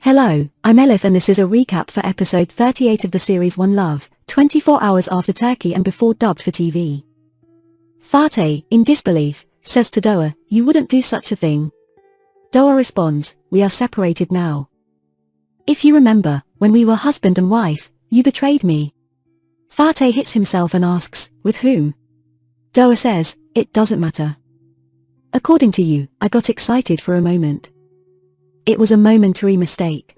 Hello, I'm Elif and this is a recap for episode 38 of the series One Love, 24 hours after Turkey and before dubbed for TV. Fatih, in disbelief, says to Doğa, "You wouldn't do such a thing." Doğa responds, "We are separated now. If you remember, when we were husband and wife, you betrayed me." Fatih hits himself and asks, "With whom?" Doğa says, "It doesn't matter. According to you, I got excited for a moment. It was a momentary mistake."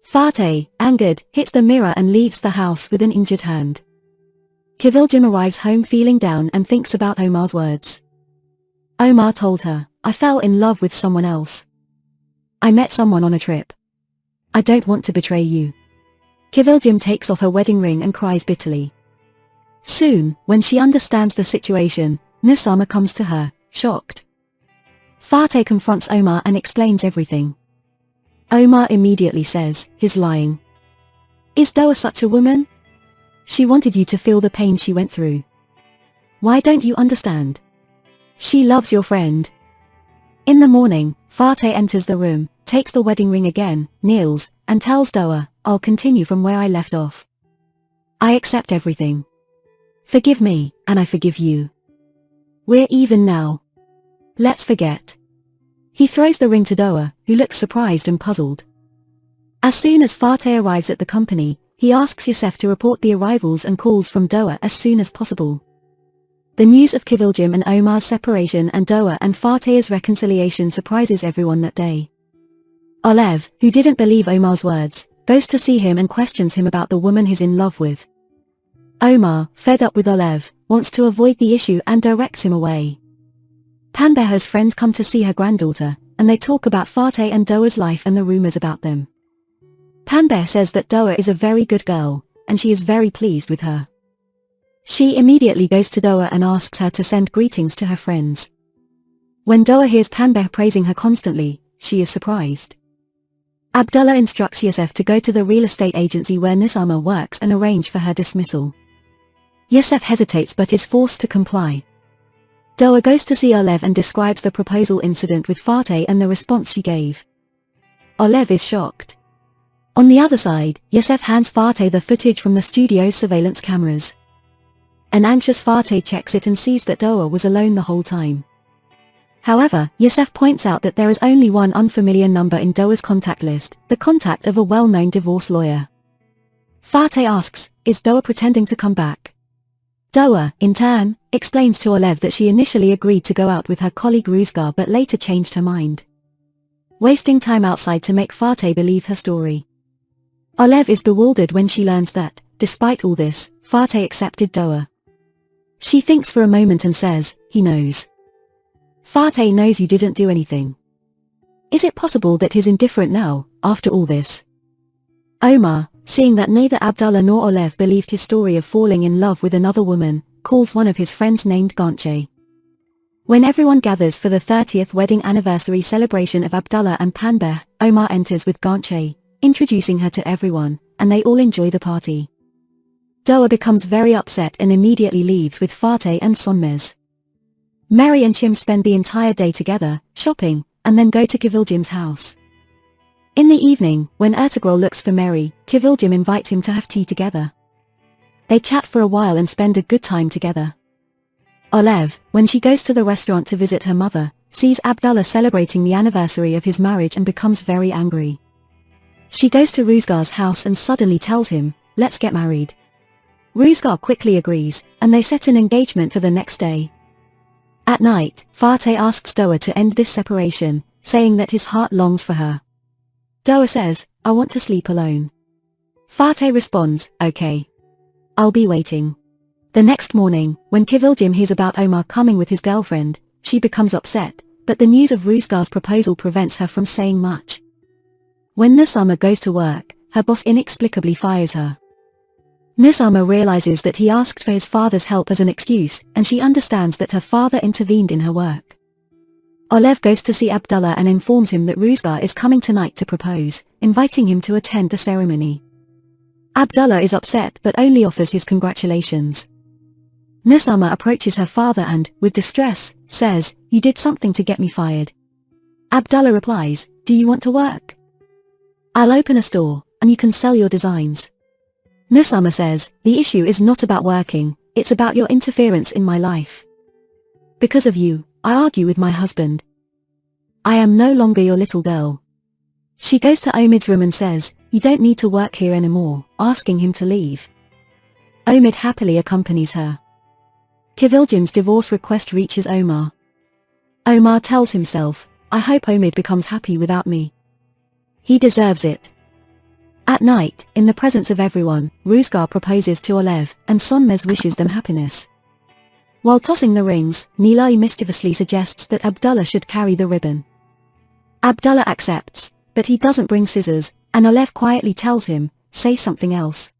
Fatih, angered, hits the mirror and leaves the house with an injured hand. Kızılcık arrives home feeling down and thinks about Omar's words. Omar told her, "I fell in love with someone else. I met someone on a trip. I don't want to betray you." Kızılcık takes off her wedding ring and cries bitterly. Soon, when she understands the situation, Nusama comes to her, shocked. Fatih confronts Omar and explains everything. Omar immediately says, "He's lying. Is Doğa such a woman? She wanted you to feel the pain she went through. Why don't you understand? She loves your friend." In the morning, Fatih enters the room, takes the wedding ring again, kneels, and tells Doğa, "I'll continue from where I left off. I accept everything. Forgive me, and I forgive you. We're even now. Let's forget." He throws the ring to Doğa, who looks surprised and puzzled. As soon as Fatih arrives at the company, he asks Yusuf to report the arrivals and calls from Doğa as soon as possible. The news of Kızılcık and Omar's separation and Doğa and Fatih's reconciliation surprises everyone that day. Olev, who didn't believe Omar's words, goes to see him and questions him about the woman he's in love with. Omar, fed up with Olev, wants to avoid the issue and directs him away. Pembe's friends come to see her granddaughter, and they talk about Fatih and Doğa's life and the rumors about them. Pembe says that Doğa is a very good girl, and she is very pleased with her. She immediately goes to Doğa and asks her to send greetings to her friends. When Doğa hears Pembe praising her constantly, she is surprised. Abdullah instructs Yusuf to go to the real estate agency where Nusama works and arrange for her dismissal. Yusuf hesitates but is forced to comply. Doğa goes to see Olev and describes the proposal incident with Fatih and the response she gave. Olev is shocked. On the other side, Yusuf hands Fatih the footage from the studio's surveillance cameras. An anxious Fatih checks it and sees that Doğa was alone the whole time. However, Yusuf points out that there is only one unfamiliar number in Doğa's contact list, the contact of a well-known divorce lawyer. Fatih asks, "Is Doğa pretending to come back?" Doğa, in turn, explains to Olev that she initially agreed to go out with her colleague Rüzgar but later changed her mind, wasting time outside to make Fatih believe her story. Olev is bewildered when she learns that, despite all this, Fatih accepted Doğa. She thinks for a moment and says, "He knows. Fatih knows you didn't do anything. Is it possible that he's indifferent now, after all this?" Omar, seeing that neither Abdullah nor Olev believed his story of falling in love with another woman, calls one of his friends named Ganche. When everyone gathers for the 30th wedding anniversary celebration of Abdullah and Pembe, Omar enters with Ganche, introducing her to everyone, and they all enjoy the party. Doğa becomes very upset and immediately leaves with Fatih and Sonmez. Mary and Çim spend the entire day together, shopping, and then go to Kızılcık's house. In the evening, when Ertuğrul looks for Mary, Kızılcık invites him to have tea together. They chat for a while and spend a good time together. Olev, when she goes to the restaurant to visit her mother, sees Abdullah celebrating the anniversary of his marriage and becomes very angry. She goes to Rüzgar's house and suddenly tells him, "Let's get married." Rüzgar quickly agrees, and they set an engagement for the next day. At night, Fatih asks Doğa to end this separation, saying that his heart longs for her. Doğa says, "I want to sleep alone." Fatih responds, "Okay. I'll be waiting." The next morning, when Kızılcık hears about Omar coming with his girlfriend, she becomes upset, but the news of Rüzgar's proposal prevents her from saying much. When Nusama goes to work, her boss inexplicably fires her. Nusama realizes that he asked for his father's help as an excuse, and she understands that her father intervened in her work. Olev goes to see Abdullah and informs him that Rüzgar is coming tonight to propose, inviting him to attend the ceremony. Abdullah is upset but only offers his congratulations. Nusama approaches her father and, with distress, says, "You did something to get me fired." Abdullah replies, "Do you want to work?" I'll open a store, and you can sell your designs. Nusama says, the issue is not about working, it's about your interference in my life. Because of you, I argue with my husband. I am no longer your little girl. She goes to Omid's room and says, you don't need to work here anymore, asking him to leave. Omid happily accompanies her. Kıvılcım's divorce request reaches Omar. Omar tells himself, I hope Omid becomes happy without me. He deserves it. At night, in the presence of everyone, Rüzgar proposes to Olev, and Sönmez wishes them happiness. While tossing the rings, Nilay mischievously suggests that Abdullah should carry the ribbon. Abdullah accepts, but he doesn't bring scissors, and Olev quietly tells him, say something else.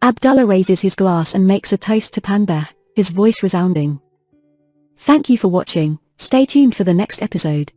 Abdullah raises his glass and makes a toast to Panbeh, his voice resounding. Thank you for watching, stay tuned for the next episode.